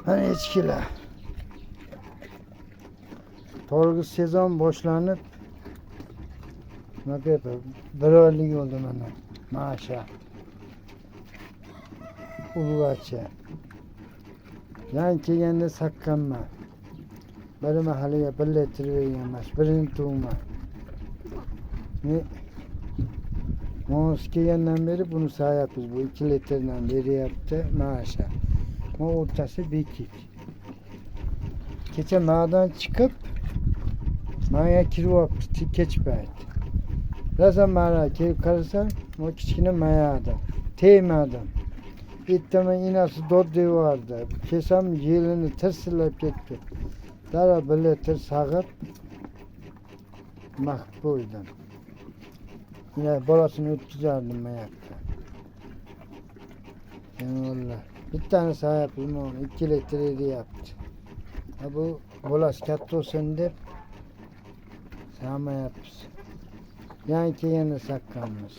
Hani içkiler. Torguz sezon boşlanıp ne yapıyor? Bir aylık oldu bana. Maşa. Ulugaça. Yan kelganda saqqanma. Bir mahalliga bir litr berganmas. Birini tug'ma. Ne? Mos kelgandan beri bunu sayapmiz. Bu 2 litrdan beryapti. Maşa. Bu o'rtasi bekik. Kecha mağdan chiqib manga kiryapti kech payt. Rasam mana kelib qarasam, o kichkina mayadi. Tegmadim. Ertaman inasi dod devordi. Kesam yelini tirsillab ketdi. Dara bir litr sag'ib mahv qo'ydim. Yine bolasini o'tkazardim mayakka. Vallahi. Bir tane sayap limon 2 litre deyapti. Bu bolasi katta olsun deb samayapmiz. Yani kelganda saqqanmiz.